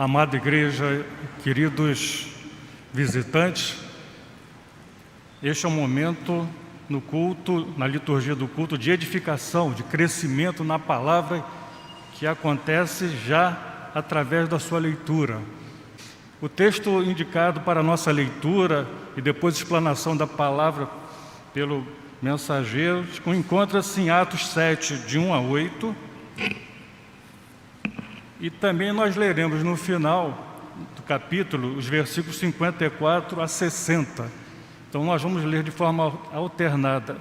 Amada igreja, queridos visitantes, este é um momento no culto, na liturgia do culto, de edificação, de crescimento na palavra que acontece já através da sua leitura. O texto indicado para a nossa leitura e depois explanação da palavra pelo mensageiro encontra-se em Atos 7, de 1 a 8. E também nós leremos no final do capítulo os versículos 54 a 60. Então nós vamos ler de forma alternada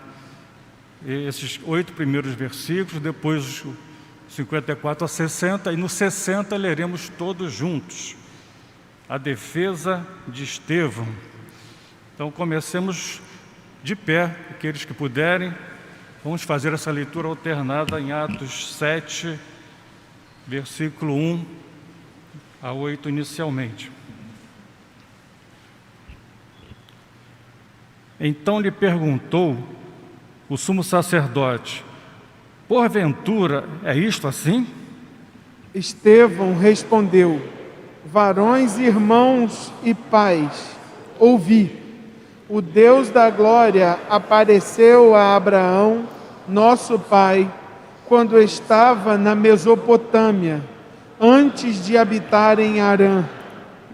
esses 8 primeiros versículos, depois 54 a 60, e no 60 leremos todos juntos a defesa de Estevão. Então comecemos de pé, aqueles que puderem. Vamos fazer essa leitura alternada em Atos 7, versículo 1 a 8 inicialmente. Então lhe perguntou o sumo sacerdote: porventura é isto assim? Estevão respondeu: varões, irmãos e pais, ouvi. O Deus da glória apareceu a Abraão, nosso pai, quando estava na Mesopotâmia, antes de habitar em Harã.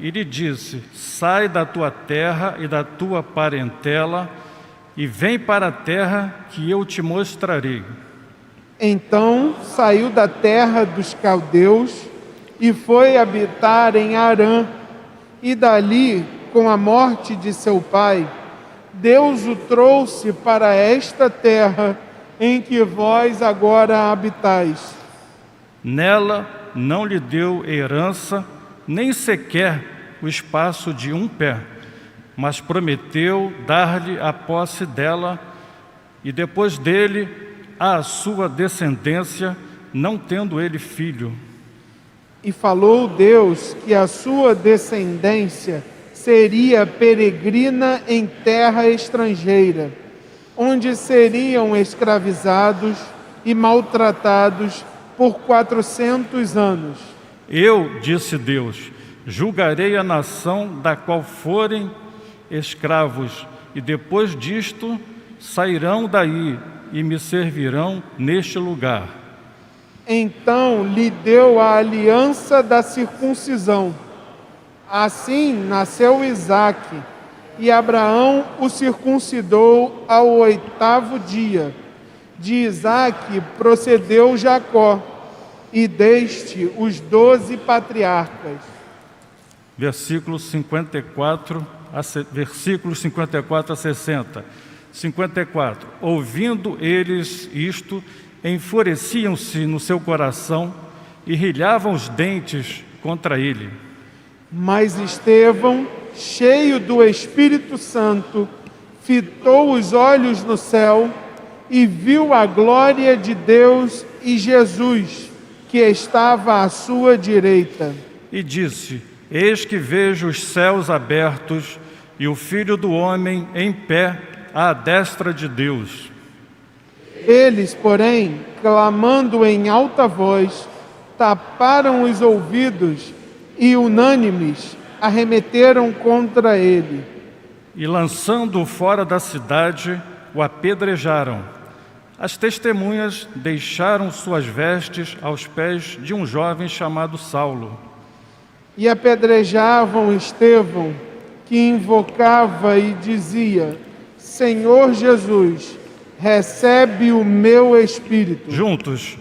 E lhe disse: sai da tua terra e da tua parentela e vem para a terra que eu te mostrarei. Então saiu da terra dos caldeus e foi habitar em Harã, e dali, com a morte de seu pai, Deus o trouxe para esta terra em que vós agora habitais. Nela não lhe deu herança, nem sequer o espaço de um pé, mas prometeu dar-lhe a posse dela, e depois dele a sua descendência, não tendo ele filho. E falou Deus que a sua descendência seria peregrina em terra estrangeira, onde seriam escravizados e maltratados por 400 anos. Eu, disse Deus, julgarei a nação da qual forem escravos, e depois disto sairão daí e me servirão neste lugar. Então lhe deu a aliança da circuncisão. Assim nasceu Isaque, e Abraão o circuncidou ao 8º dia. De Isaque procedeu Jacó, e deste os 12 patriarcas. Versículos 54 a 60. 54. Ouvindo eles isto, enfureciam-se no seu coração e rilhavam os dentes contra ele. Mas Estevão, cheio do Espírito Santo, fitou os olhos no céu e viu a glória de Deus e Jesus, que estava à sua direita. E disse: eis que vejo os céus abertos e o Filho do Homem em pé à destra de Deus. Eles, porém, clamando em alta voz, taparam os ouvidos e, unânimes, arremeteram contra ele. E lançando-o fora da cidade, o apedrejaram. As testemunhas deixaram suas vestes aos pés de um jovem chamado Saulo. E apedrejavam Estevão, que invocava e dizia: Senhor Jesus, recebe o meu espírito. Juntos,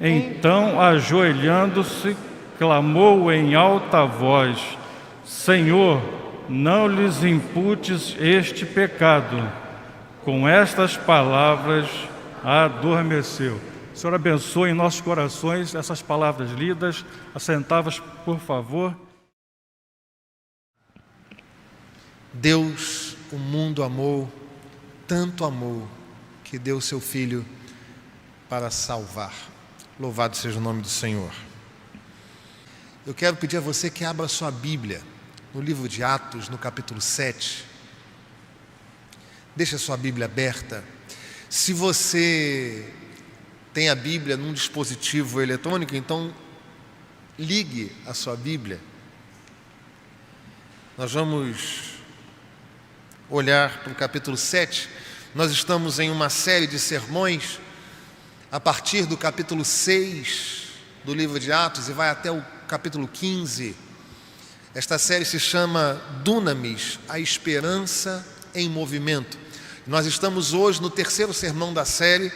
então, ajoelhando-se, clamou em alta voz: Senhor, não lhes imputes este pecado. Com estas palavras, adormeceu. O Senhor abençoe em nossos corações essas palavras lidas. Assentava-se, por favor. Deus, o mundo amou, tanto amou, que deu seu Filho para salvar. Louvado seja o nome do Senhor. Eu quero pedir a você que abra sua Bíblia no livro de Atos, no capítulo 7. Deixa a sua Bíblia aberta. Se você tem a Bíblia num dispositivo eletrônico, então ligue a sua Bíblia Nós vamos olhar para o capítulo 7. Nós estamos em uma série de sermões a partir do capítulo 6 do livro de Atos e vai até o capítulo 15. Esta série se chama Dunamis, a esperança em movimento. Nós estamos hoje no terceiro sermão da série,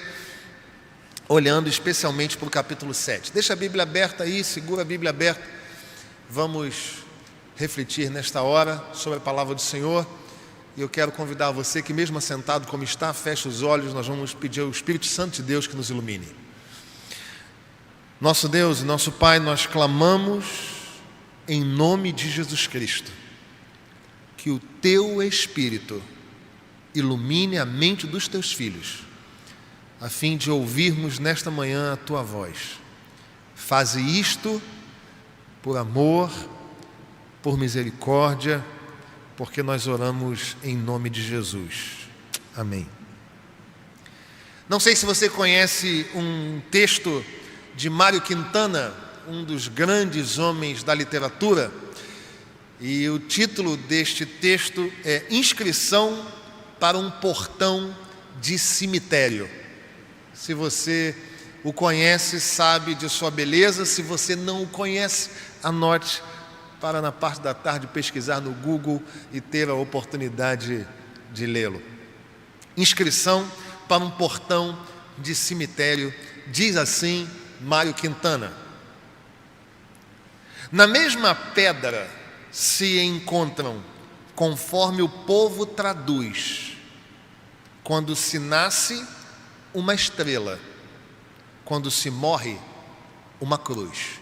olhando especialmente para o capítulo 7. Deixa a Bíblia aberta aí, segura a Bíblia aberta. Vamos refletir nesta hora sobre a palavra do Senhor. E eu quero convidar você que, mesmo assentado como está, feche os olhos. Nós vamos pedir ao Espírito Santo de Deus que nos ilumine. Nosso Deus e nosso Pai, nós clamamos em nome de Jesus Cristo que o Teu Espírito ilumine a mente dos Teus filhos, a fim de ouvirmos nesta manhã a Tua voz. Faze isto por amor, por misericórdia, porque nós oramos em nome de Jesus. Amém. Não sei se você conhece um texto de Mário Quintana, um dos grandes homens da literatura, e o título deste texto é Inscrição para um Portão de Cemitério. Se você o conhece, sabe de sua beleza. Se você não o conhece, anote para na parte da tarde pesquisar no Google e ter a oportunidade de lê-lo. Inscrição para um portão de cemitério, diz assim Mário Quintana: na mesma pedra se encontram, conforme o povo traduz, quando se nasce, uma estrela, quando se morre, uma cruz.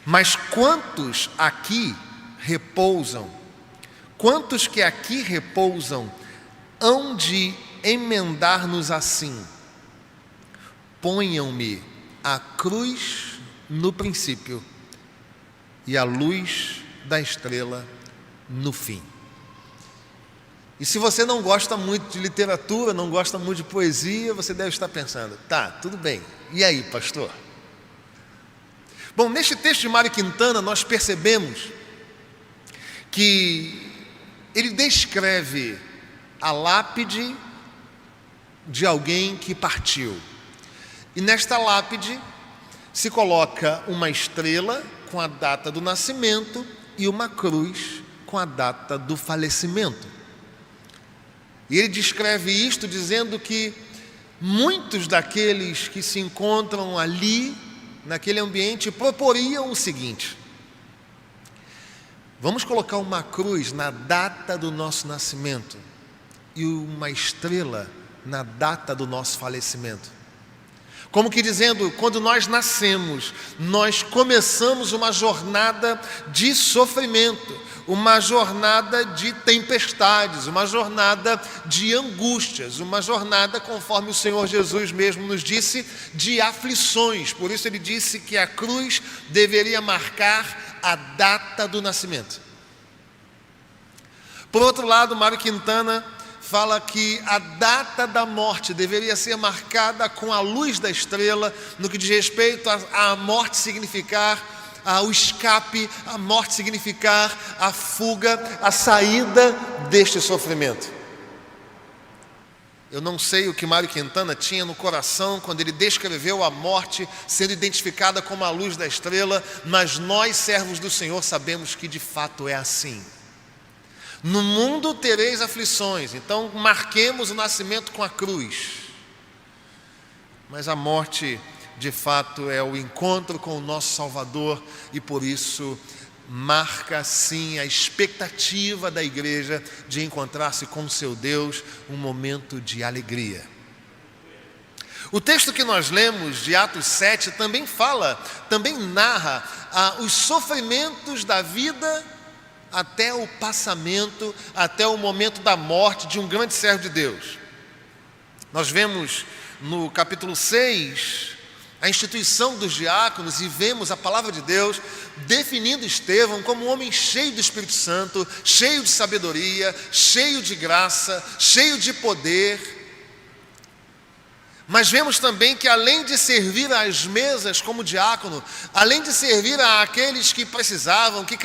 Mas quantos aqui repousam, quantos que aqui repousam, hão de emendar-nos assim: ponham-me a cruz no princípio e a luz da estrela no fim. E se você não gosta muito de literatura, não gosta muito de poesia, você deve estar pensando: tá, tudo bem, e aí, pastor? Bom, neste texto de Mário Quintana, nós percebemos que ele descreve a lápide de alguém que partiu. E nesta lápide se coloca uma estrela com a data do nascimento e uma cruz com a data do falecimento. E ele descreve isto dizendo que muitos daqueles que se encontram ali, naquele ambiente, proporiam o seguinte: vamos colocar uma cruz na data do nosso nascimento e uma estrela na data do nosso falecimento. Como que dizendo, quando nós nascemos, nós começamos uma jornada de sofrimento, uma jornada de tempestades, uma jornada de angústias, uma jornada, conforme o Senhor Jesus mesmo nos disse, de aflições. Por isso ele disse que a cruz deveria marcar a data do nascimento. Por outro lado, Mário Quintana fala que a data da morte deveria ser marcada com a luz da estrela, no que diz respeito à morte significar o escape, a morte significar a fuga, a saída deste sofrimento. Eu não sei o que Mário Quintana tinha no coração quando ele descreveu a morte sendo identificada como a luz da estrela, mas nós, servos do Senhor, sabemos que de fato é assim. No mundo tereis aflições, então marquemos o nascimento com a cruz. Mas a morte, de fato, é o encontro com o nosso Salvador e por isso marca sim a expectativa da igreja de encontrar-se com seu Deus, um momento de alegria. O texto que nós lemos de Atos 7 também narra os sofrimentos da vida até o passamento, até o momento da morte de um grande servo de Deus. Nós vemos no capítulo 6 a instituição dos diáconos e vemos a palavra de Deus definindo Estevão como um homem cheio do Espírito Santo, cheio de sabedoria, cheio de graça, cheio de poder. Mas vemos também que além de servir às mesas como diácono, além de servir àqueles que precisavam, que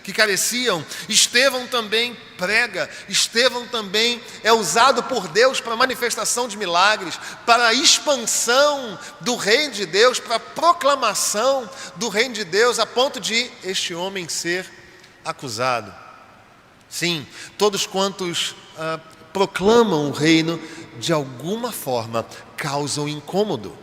que careciam, Estevão também prega, Estevão também é usado por Deus para manifestação de milagres, para a expansão do reino de Deus, para a proclamação do reino de Deus, a ponto de este homem ser acusado. Sim, todos quantos proclamam o reino, de alguma forma causam incômodo.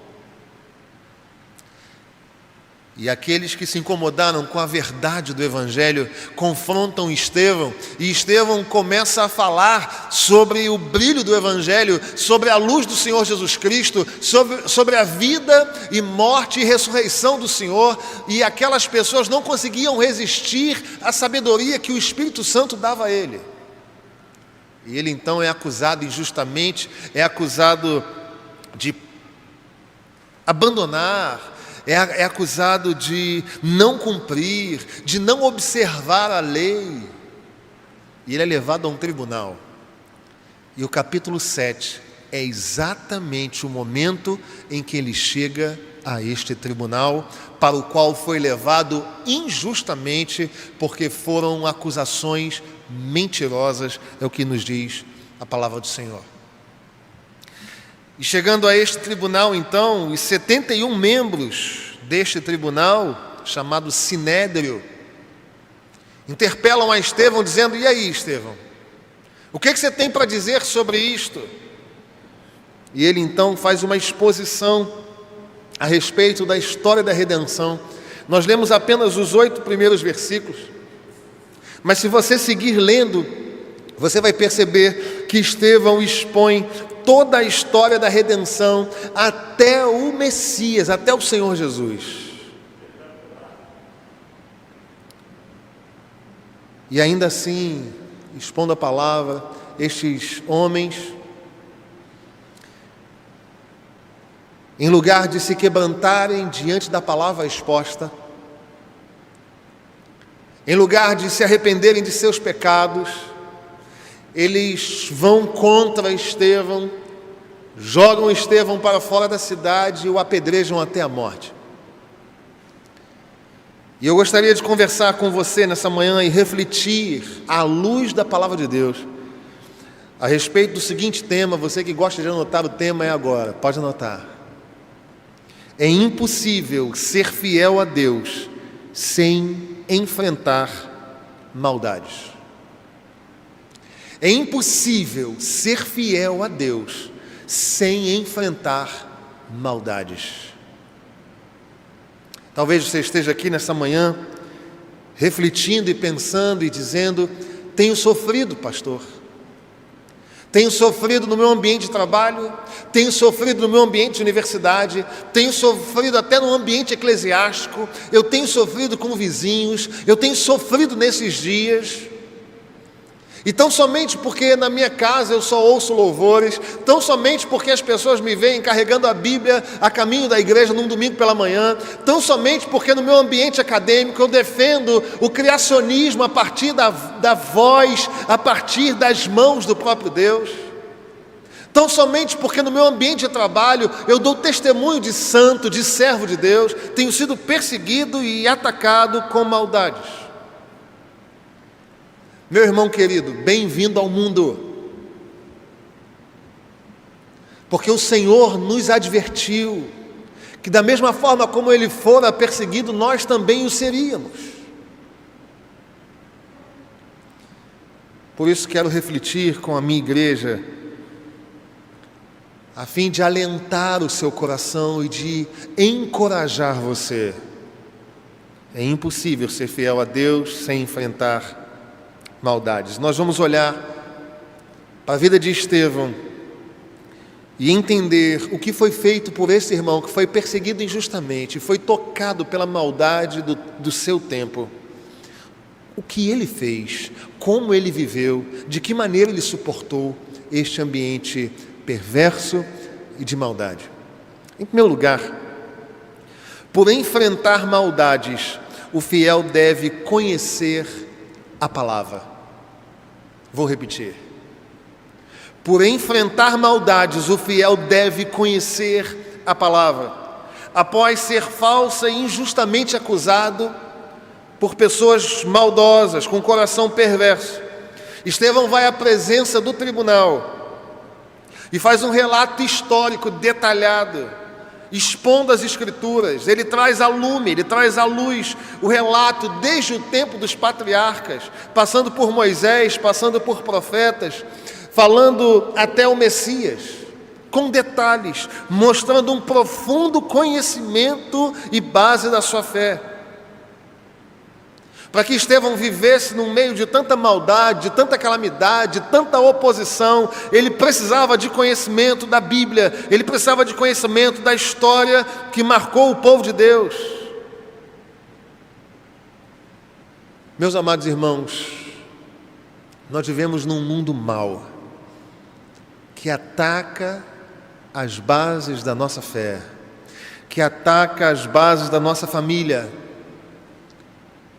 E aqueles que se incomodaram com a verdade do Evangelho confrontam Estevão, e Estevão começa a falar sobre o brilho do Evangelho, sobre a luz do Senhor Jesus Cristo, sobre a vida e morte e ressurreição do Senhor, e aquelas pessoas não conseguiam resistir à sabedoria que o Espírito Santo dava a ele. E ele então é acusado injustamente, é acusado de abandonar, é acusado de não cumprir, de não observar a lei. E ele é levado a um tribunal. E o capítulo 7 é exatamente o momento em que ele chega a este tribunal, para o qual foi levado injustamente, porque foram acusações mentirosas, é o que nos diz a palavra do Senhor. E chegando a este tribunal, então, os 71 membros deste tribunal, chamado Sinédrio, interpelam a Estevão dizendo: e aí, Estevão, o que você tem para dizer sobre isto? E ele então faz uma exposição a respeito da história da redenção. Nós lemos apenas os 8 primeiros versículos, mas se você seguir lendo, você vai perceber que Estevão expõe toda a história da redenção até o Messias, até o Senhor Jesus. E ainda assim, expondo a palavra, estes homens, em lugar de se quebrantarem diante da palavra exposta, em lugar de se arrependerem de seus pecados, eles vão contra Estevão, jogam Estevão para fora da cidade e o apedrejam até a morte. E eu gostaria de conversar com você nessa manhã e refletir à luz da palavra de Deus a respeito do seguinte tema. Você que gosta de anotar o tema, é agora, pode anotar. É impossível ser fiel a Deus sem enfrentar maldades. É impossível ser fiel a Deus sem enfrentar maldades. Talvez você esteja aqui nessa manhã refletindo e pensando e dizendo: tenho sofrido, pastor. Tenho sofrido no meu ambiente de trabalho, tenho sofrido no meu ambiente de universidade, tenho sofrido até no ambiente eclesiástico, eu tenho sofrido com vizinhos, eu tenho sofrido nesses dias. E tão somente porque na minha casa eu só ouço louvores, tão somente porque as pessoas me veem carregando a Bíblia a caminho da igreja num domingo pela manhã, tão somente porque no meu ambiente acadêmico eu defendo o criacionismo a partir da voz, a partir das mãos do próprio Deus, tão somente porque no meu ambiente de trabalho eu dou testemunho de santo, de servo de Deus, tenho sido perseguido e atacado com maldades. Meu irmão querido, bem-vindo ao mundo, porque o Senhor nos advertiu que da mesma forma como Ele fora perseguido, nós também o seríamos. Por isso quero refletir com a minha igreja, a fim de alentar o seu coração e de encorajar você. É impossível ser fiel a Deus sem enfrentar maldades. Nós vamos olhar para a vida de Estevão e entender o que foi feito por esse irmão que foi perseguido injustamente, foi tocado pela maldade do seu tempo. O que ele fez, como ele viveu, de que maneira ele suportou este ambiente perverso e de maldade. Em primeiro lugar, por enfrentar maldades, o fiel deve conhecer a palavra. Vou repetir. Por enfrentar maldades, o fiel deve conhecer a palavra. Após ser falsa e injustamente acusado, por pessoas maldosas, com coração perverso. Estevão vai à presença do tribunal e faz um relato histórico detalhado, expondo as Escrituras. Ele traz a lume, ele traz à luz o relato desde o tempo dos patriarcas, passando por Moisés, passando por profetas, falando até o Messias, com detalhes, mostrando um profundo conhecimento e base da sua fé. Para que Estevão vivesse no meio de tanta maldade, de tanta calamidade, de tanta oposição, ele precisava de conhecimento da Bíblia, ele precisava de conhecimento da história que marcou o povo de Deus. Meus amados irmãos, nós vivemos num mundo mau, que ataca as bases da nossa fé, que ataca as bases da nossa família.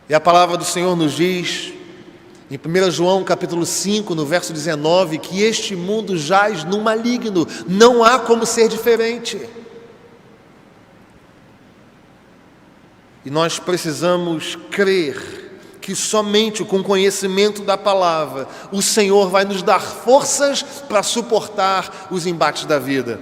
E a palavra do Senhor nos diz, em 1 João capítulo 5, no verso 19, que este mundo jaz no maligno, não há como ser diferente. E nós precisamos crer que somente com o conhecimento da palavra, o Senhor vai nos dar forças para suportar os embates da vida.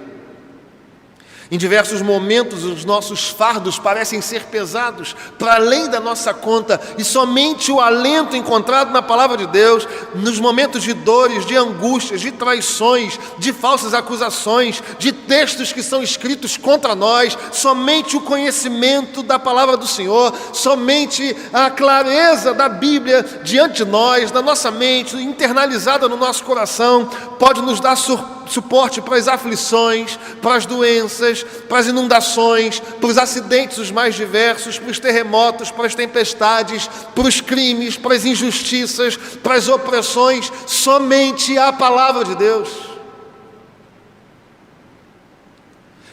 Em diversos momentos, os nossos fardos parecem ser pesados para além da nossa conta, e somente o alento encontrado na palavra de Deus, nos momentos de dores, de angústias, de traições, de falsas acusações, de textos que são escritos contra nós, somente o conhecimento da palavra do Senhor, somente a clareza da Bíblia diante de nós, na nossa mente, internalizada no nosso coração, pode nos dar suporte para as aflições, para as doenças, para as inundações, para os acidentes os mais diversos, para os terremotos, para as tempestades, para os crimes, para as injustiças, para as opressões. Somente a palavra de Deus.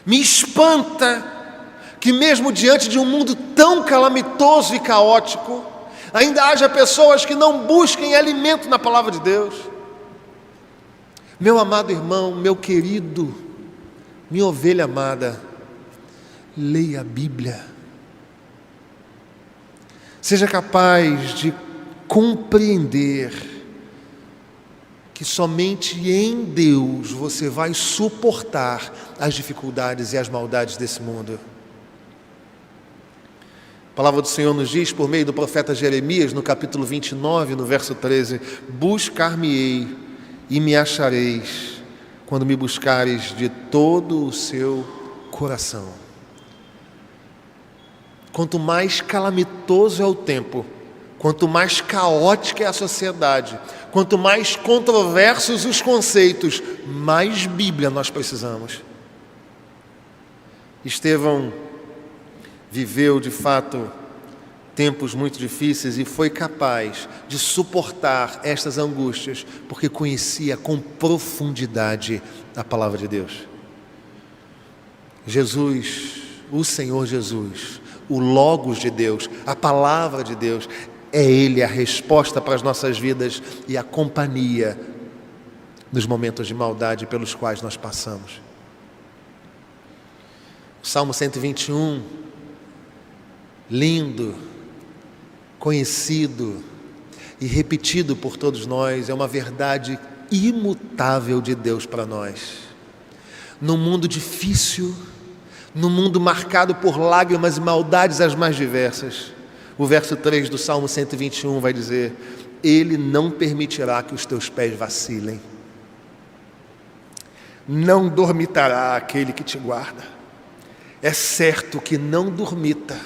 Me espanta que mesmo diante de um mundo tão calamitoso e caótico, ainda haja pessoas que não busquem alimento na palavra de Deus. Meu amado irmão, meu querido, minha ovelha amada, leia a Bíblia. Seja capaz de compreender que somente em Deus você vai suportar as dificuldades e as maldades desse mundo. A palavra do Senhor nos diz, por meio do profeta Jeremias, no capítulo 29, no verso 13: buscar-me-ei e me achareis, quando me buscares de todo o seu coração. Quanto mais calamitoso é o tempo, quanto mais caótica é a sociedade, quanto mais controversos os conceitos, mais Bíblia nós precisamos. Estevão viveu de fato tempos muito difíceis e foi capaz de suportar estas angústias, porque conhecia com profundidade a palavra de Deus. Jesus, o Senhor Jesus, o Logos de Deus, a palavra de Deus, é Ele a resposta para as nossas vidas e a companhia nos momentos de maldade pelos quais nós passamos. O Salmo 121, lindo, conhecido e repetido por todos nós, é uma verdade imutável de Deus para nós. Num mundo difícil, num mundo marcado por lágrimas e maldades as mais diversas, o verso 3 do Salmo 121 vai dizer: Ele não permitirá que os teus pés vacilem, não dormitará aquele que te guarda. É certo que não dormita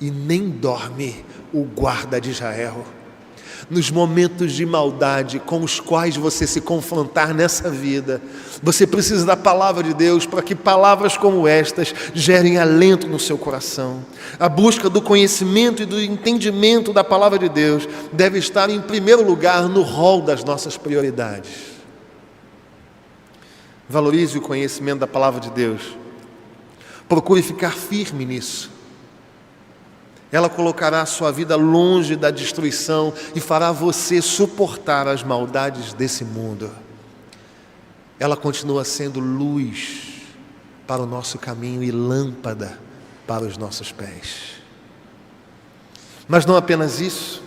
e nem dorme o guarda de Israel. Nos momentos de maldade com os quais você se confrontar nessa vida, você precisa da palavra de Deus para que palavras como estas gerem alento no seu coração. A busca do conhecimento e do entendimento da palavra de Deus deve estar em primeiro lugar no rol das nossas prioridades. Valorize o conhecimento da palavra de Deus. Procure ficar firme nisso. Ela colocará a sua vida longe da destruição e fará você suportar as maldades desse mundo. Ela continua sendo luz para o nosso caminho e lâmpada para os nossos pés. Mas não apenas isso.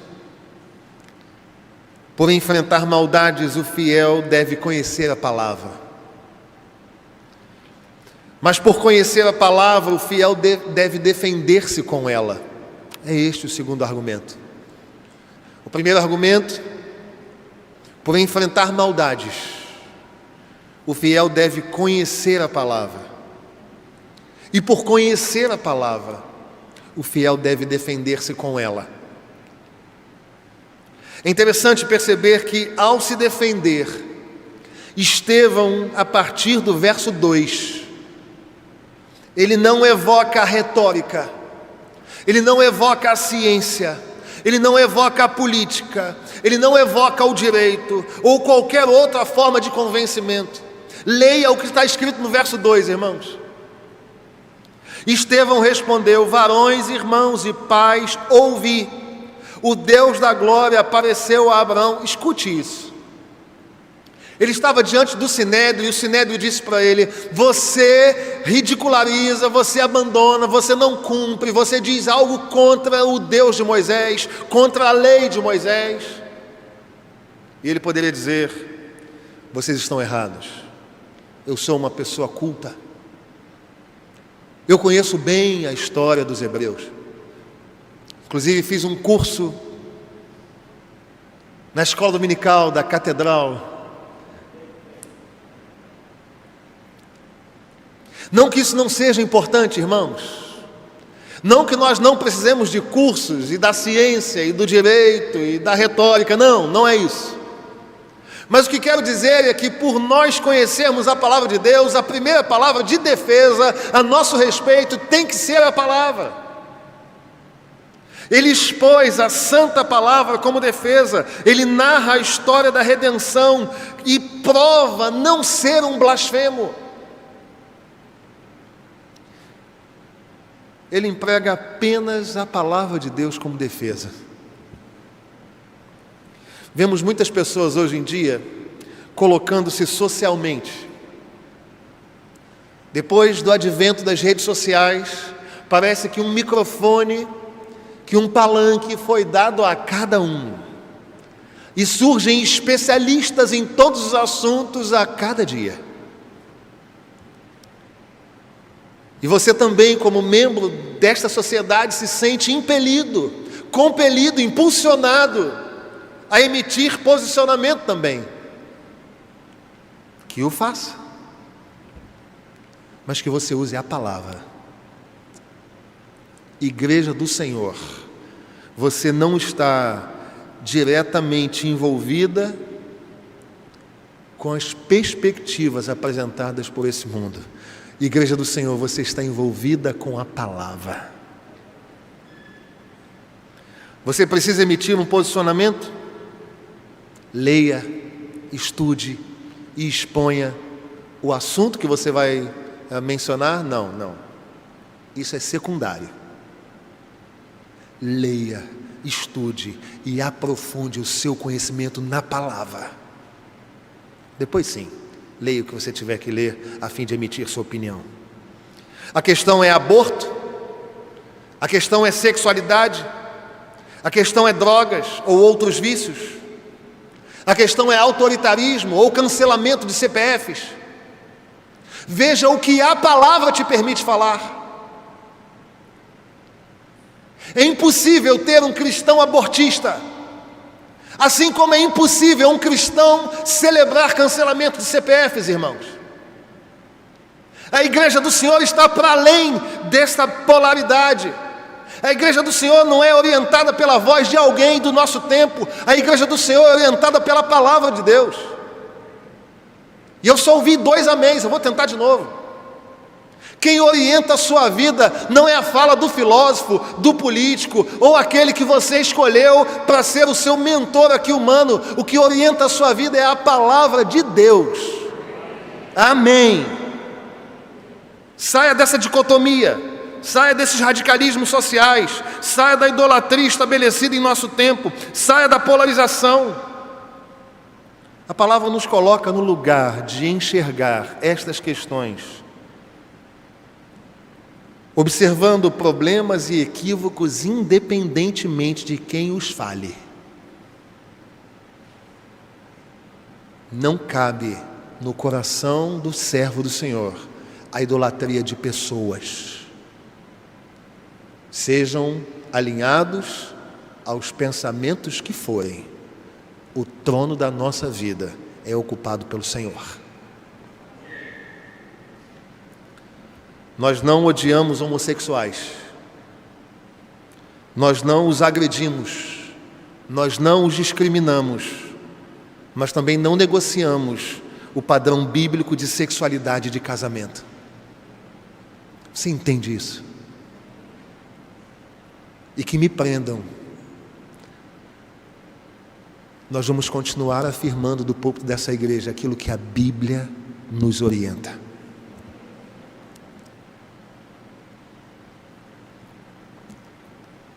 Por enfrentar maldades, o fiel deve conhecer a palavra. Mas por conhecer a palavra, o fiel deve defender-se com ela. É este o segundo argumento. O primeiro argumento, por enfrentar maldades, o fiel deve conhecer a palavra. E por conhecer a palavra, o fiel deve defender-se com ela. É interessante perceber que, ao se defender, Estevão, a partir do verso 2, ele não evoca a retórica, ele não evoca a ciência, ele não evoca a política, ele não evoca o direito ou qualquer outra forma de convencimento. Leia o que está escrito no verso 2, irmãos. Estevão respondeu: varões, irmãos e pais, ouvi. O Deus da glória apareceu a Abraão. Escute isso. Ele estava diante do Sinédrio e o Sinédrio disse para ele: você ridiculariza, você abandona, você não cumpre, você diz algo contra o Deus de Moisés, contra a lei de Moisés. E ele poderia dizer: vocês estão errados, eu sou uma pessoa culta, eu conheço bem a história dos hebreus. Inclusive fiz um curso na escola dominical da catedral. Não que isso não seja importante, irmãos. Não que nós não precisemos de cursos e da ciência e do direito e da retórica. Não, não é isso. Mas o que quero dizer é que por nós conhecermos a palavra de Deus, a primeira palavra de defesa a nosso respeito tem que ser a palavra. Ele expôs a santa palavra como defesa, ele narra a história da redenção e prova não ser um blasfemo. Ele emprega apenas a palavra de Deus como defesa. Vemos muitas pessoas hoje em dia colocando-se socialmente. Depois do advento das redes sociais, parece que um microfone, que um palanque foi dado a cada um. E surgem especialistas em todos os assuntos a cada dia. E você também, como membro desta sociedade, se sente impelido, compelido, impulsionado a emitir posicionamento também. Que o faça, mas que você use a palavra. Igreja do Senhor, você não está diretamente envolvida com as perspectivas apresentadas por esse mundo. Igreja do Senhor, você está envolvida com a palavra. Você precisa emitir um posicionamento? Leia, estude e exponha o assunto que você vai mencionar. Não. Isso é secundário. Leia, estude e aprofunde o seu conhecimento na palavra. Depois sim, leia o que você tiver que ler a fim de emitir sua opinião. A questão é aborto, a questão é sexualidade, a questão é drogas ou outros vícios, a questão é autoritarismo ou cancelamento de CPFs. Veja o que a palavra te permite falar. É impossível ter um cristão abortista, assim como é impossível um cristão celebrar cancelamento de CPFs, irmãos. A Igreja do Senhor está para além desta polaridade. A Igreja do Senhor não é orientada pela voz de alguém do nosso tempo. A Igreja do Senhor é orientada pela palavra de Deus. E eu só ouvi 2 améns, eu vou tentar de novo. Quem orienta a sua vida não é a fala do filósofo, do político, ou aquele que você escolheu para ser o seu mentor aqui humano. O que orienta a sua vida é a palavra de Deus. Amém. Saia dessa dicotomia, saia desses radicalismos sociais, saia da idolatria estabelecida em nosso tempo, saia da polarização. A palavra nos coloca no lugar de enxergar estas questões observando problemas e equívocos independentemente de quem os fale. Não cabe no coração do servo do Senhor a idolatria de pessoas. Sejam alinhados aos pensamentos que forem, o trono da nossa vida é ocupado pelo Senhor. Nós não odiamos homossexuais, nós não os agredimos, nós não os discriminamos, mas também não negociamos o padrão bíblico de sexualidade de casamento. Você entende isso? E que me prendam. Nós vamos continuar afirmando do púlpito dessa igreja aquilo que a Bíblia nos orienta.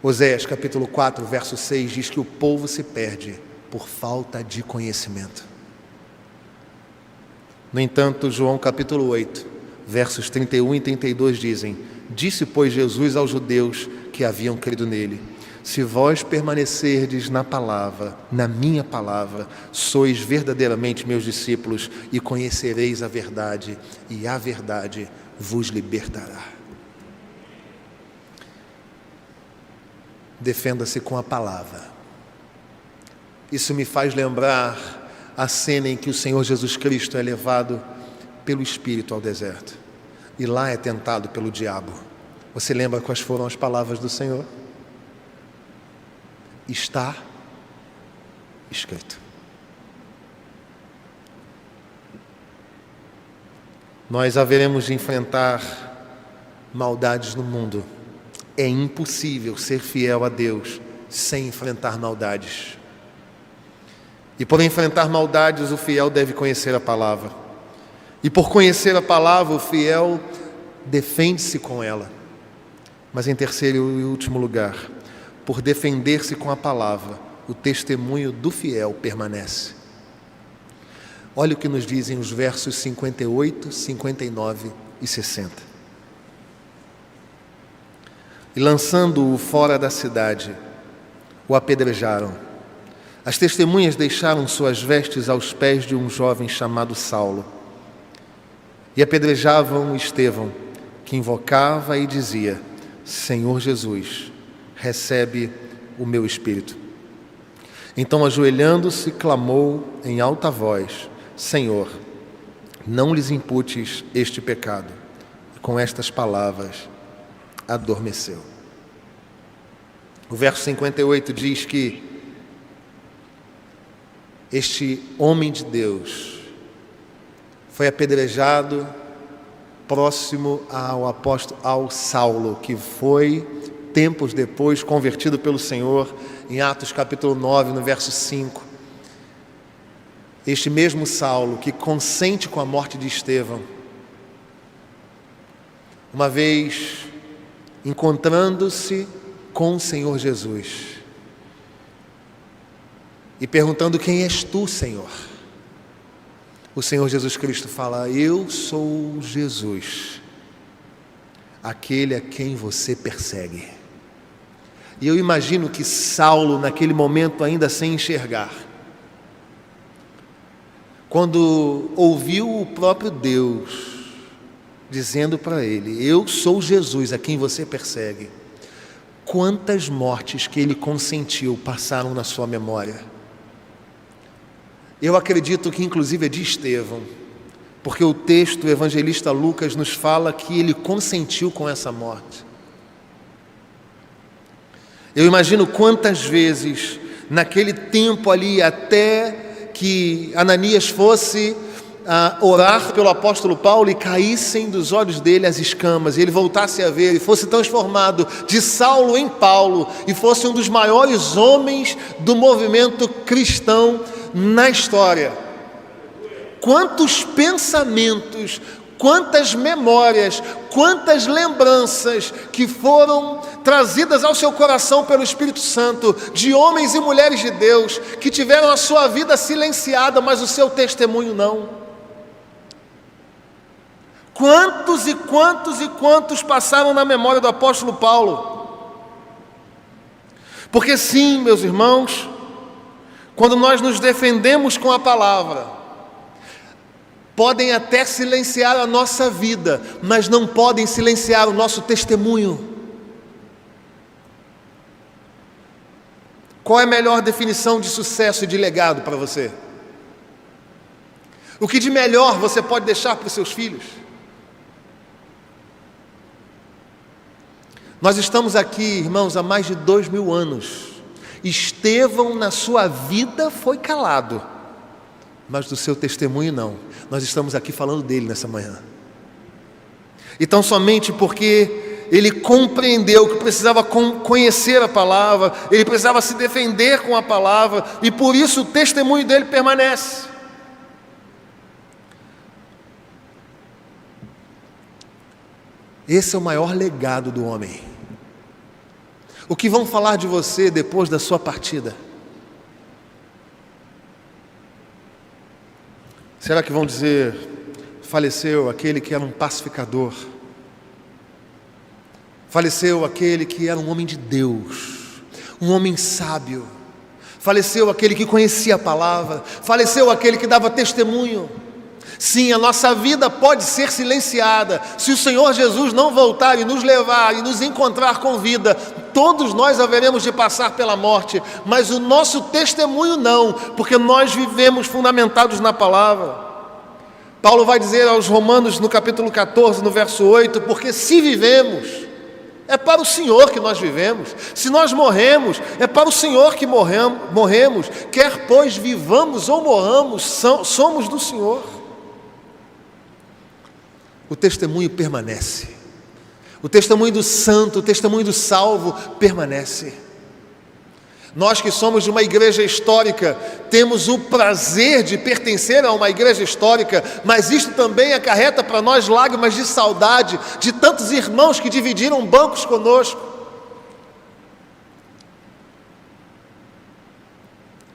Oséias capítulo 4, verso 6 diz que o povo se perde por falta de conhecimento. No entanto, João capítulo 8, versos 31 e 32 dizem: Disse, pois, Jesus aos judeus que haviam crido nele: Se vós permanecerdes na palavra, na minha palavra, sois verdadeiramente meus discípulos e conhecereis a verdade, e a verdade vos libertará. Defenda-se com a palavra. Isso me faz lembrar a cena em que o Senhor Jesus Cristo é levado pelo Espírito ao deserto e lá é tentado pelo diabo. Você lembra quais foram as palavras do Senhor? Está escrito. Nós haveremos de enfrentar maldades no mundo. É impossível ser fiel a Deus sem enfrentar maldades. E por enfrentar maldades, o fiel deve conhecer a palavra. E por conhecer a palavra, o fiel defende-se com ela. Mas em terceiro e último lugar, por defender-se com a palavra, o testemunho do fiel permanece. Olha o que nos dizem os versos 58, 59 e 60. E lançando-o fora da cidade, o apedrejaram. As testemunhas deixaram suas vestes aos pés de um jovem chamado Saulo. E apedrejavam Estevão, que invocava e dizia: Senhor Jesus, recebe o meu espírito. Então, ajoelhando-se, clamou em alta voz: Senhor, não lhes imputes este pecado. E com estas palavras, adormeceu. O verso 58 diz que este homem de Deus foi apedrejado próximo ao Saulo, que foi, tempos depois, convertido pelo Senhor, em Atos capítulo 9, no verso 5. Este mesmo Saulo que consente com a morte de Estevão, uma vez encontrando-se com o Senhor Jesus e perguntando: quem és tu, Senhor? O Senhor Jesus Cristo fala: eu sou Jesus, aquele a quem você persegue. E eu imagino que Saulo, naquele momento ainda sem enxergar, quando ouviu o próprio Deus dizendo para ele: eu sou Jesus a quem você persegue, quantas mortes que ele consentiu passaram na sua memória. Eu acredito que inclusive é de Estevão, porque o texto, o evangelista Lucas nos fala que ele consentiu com essa morte. Eu imagino quantas vezes, naquele tempo ali, até que Ananias fosse orar pelo apóstolo Paulo e caíssem dos olhos dele as escamas, e ele voltasse a ver, e fosse transformado de Saulo em Paulo, e fosse um dos maiores homens do movimento cristão na história. Quantos pensamentos, quantas memórias, quantas lembranças que foram trazidas ao seu coração pelo Espírito Santo, de homens e mulheres de Deus, que tiveram a sua vida silenciada, mas o seu testemunho não. Quantos e quantos e quantos passaram na memória do apóstolo Paulo? Porque sim, meus irmãos, quando nós nos defendemos com a palavra, podem até silenciar a nossa vida, mas não podem silenciar o nosso testemunho. Qual é a melhor definição de sucesso e de legado para você? O que de melhor você pode deixar para os seus filhos? Nós estamos aqui, irmãos, há mais de 2000 anos. Estevão, na sua vida, foi calado, mas do seu testemunho não. Nós estamos aqui falando dele nessa manhã. Então, somente porque ele compreendeu que precisava conhecer a palavra, ele precisava se defender com a palavra, e por isso o testemunho dele permanece. Esse é o maior legado do homem. O que vão falar de você depois da sua partida? Será que vão dizer, faleceu aquele que era um pacificador, faleceu aquele que era um homem de Deus, um homem sábio, faleceu aquele que conhecia a palavra, faleceu aquele que dava testemunho? Sim, a nossa vida pode ser silenciada. Se o Senhor Jesus não voltar e nos levar e nos encontrar com vida, todos nós haveremos de passar pela morte, mas o nosso testemunho não, porque nós vivemos fundamentados na palavra. Paulo vai dizer aos Romanos no capítulo 14, no verso 8, porque se vivemos, é para o Senhor que nós vivemos. Se nós morremos, é para o Senhor que morremos. Quer pois vivamos ou morramos, somos do Senhor. O testemunho permanece. O testemunho do santo, o testemunho do salvo permanece. Nós que somos de uma igreja histórica, temos o prazer de pertencer a uma igreja histórica, mas isto também acarreta para nós lágrimas de saudade de tantos irmãos que dividiram bancos conosco.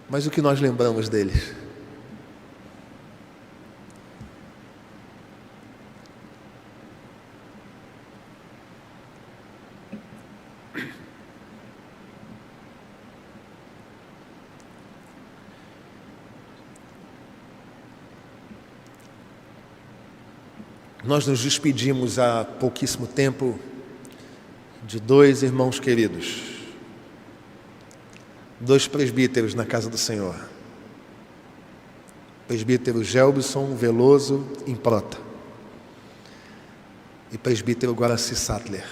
Mas o que nós lembramos deles? Nós nos despedimos há pouquíssimo tempo de dois irmãos queridos, dois presbíteros na casa do Senhor. Presbítero Gelbson Veloso Improta e presbítero Guaraci Sattler.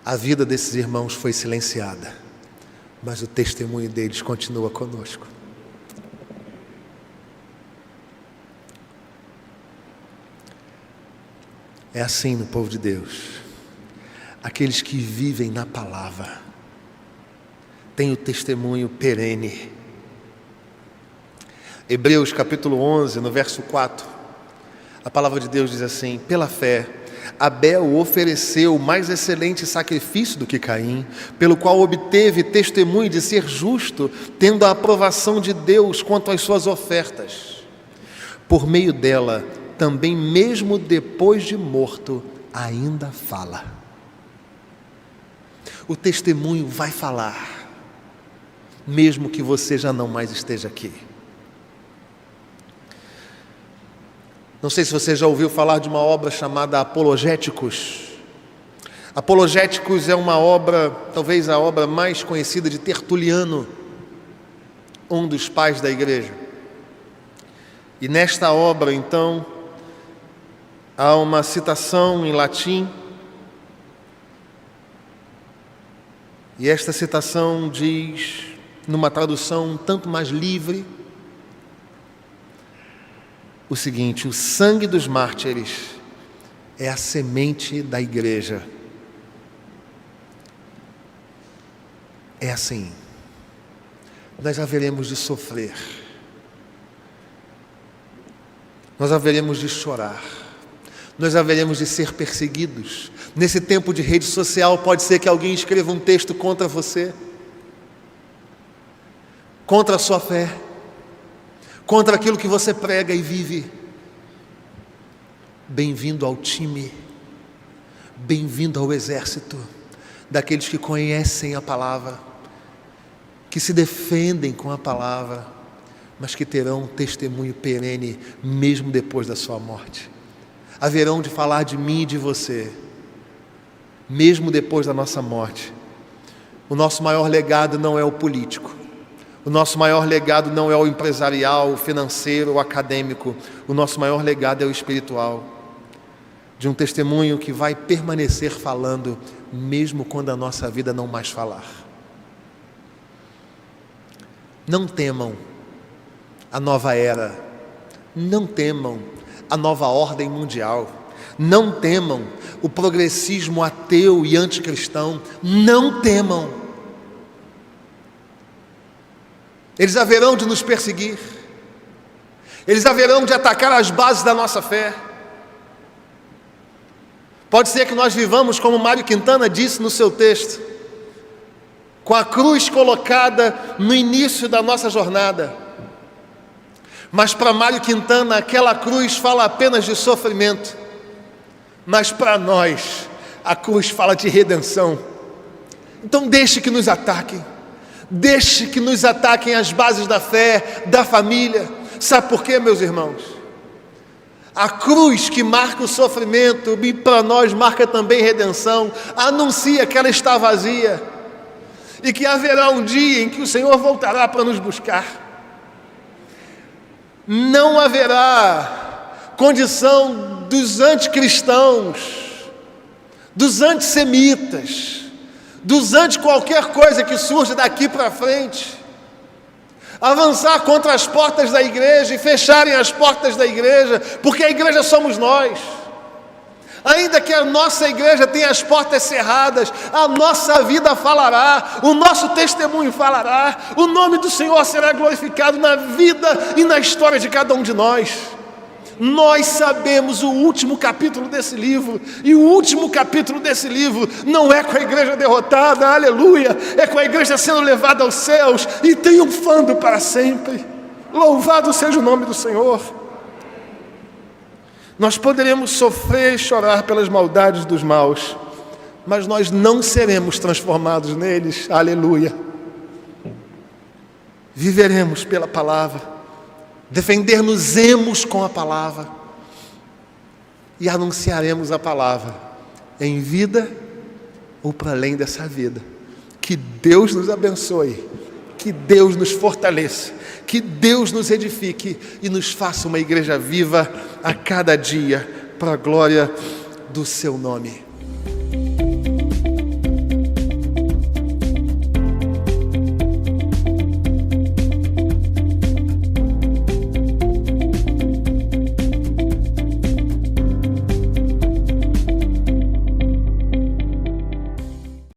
A vida desses irmãos foi silenciada, mas o testemunho deles continua conosco. É assim no povo de Deus. Aqueles que vivem na palavra têm o testemunho perene. Hebreus capítulo 11, no verso 4, a palavra de Deus diz assim: pela fé, Abel ofereceu mais excelente sacrifício do que Caim, pelo qual obteve testemunho de ser justo, tendo a aprovação de Deus quanto às suas ofertas. Por meio dela, também mesmo depois de morto, ainda fala. O testemunho vai falar, mesmo que você já não mais esteja aqui. Não sei se você já ouviu falar de uma obra chamada Apologéticos. Apologéticos é uma obra, talvez a obra mais conhecida de Tertuliano, um dos pais da igreja. E nesta obra, então, há uma citação em latim, e esta citação diz, numa tradução um tanto mais livre, o seguinte: o sangue dos mártires é a semente da igreja. É assim, nós haveremos de sofrer, nós haveremos de chorar, nós haveremos de ser perseguidos. Nesse tempo de rede social, pode ser que alguém escreva um texto contra você, contra a sua fé, contra aquilo que você prega e vive. Bem-vindo ao time, bem-vindo ao exército daqueles que conhecem a palavra, que se defendem com a palavra, mas que terão um testemunho perene mesmo depois da sua morte. Haverão de falar de mim e de você, mesmo depois da nossa morte. O nosso maior legado não é o político, o nosso maior legado não é o empresarial, o financeiro, o acadêmico. O nosso maior legado é o espiritual, de um testemunho que vai permanecer falando, mesmo quando a nossa vida não mais falar. Não temam a nova era, não temam a nova ordem mundial, não temam o progressismo ateu e anticristão, não temam. Eles haverão de nos perseguir, eles haverão de atacar as bases da nossa fé. Pode ser que nós vivamos, como Mário Quintana disse no seu texto, com a cruz colocada no início da nossa jornada. Mas para Mário Quintana, aquela cruz fala apenas de sofrimento. Mas para nós, a cruz fala de redenção. Então deixe que nos ataquem. Deixe que nos ataquem as bases da fé, da família. Sabe por quê, meus irmãos? A cruz que marca o sofrimento, e para nós marca também redenção, anuncia que ela está vazia e que haverá um dia em que o Senhor voltará para nos buscar. Não haverá condição dos anticristãos, dos antissemitas, dos anti qualquer coisa que surja daqui para frente, avançar contra as portas da igreja e fecharem as portas da igreja, porque a igreja somos nós. Ainda que a nossa igreja tenha as portas cerradas, a nossa vida falará, o nosso testemunho falará, o nome do Senhor será glorificado na vida e na história de cada um de nós. Nós sabemos o último capítulo desse livro, e o último capítulo desse livro não é com a igreja derrotada, aleluia, é com a igreja sendo levada aos céus e triunfando para sempre. Louvado seja o nome do Senhor. Nós poderemos sofrer e chorar pelas maldades dos maus, mas nós não seremos transformados neles, aleluia. Viveremos pela palavra, defender-nos-emos com a palavra e anunciaremos a palavra em vida ou para além dessa vida. Que Deus nos abençoe, que Deus nos fortaleça, que Deus nos edifique e nos faça uma igreja viva a cada dia, para a glória do seu nome.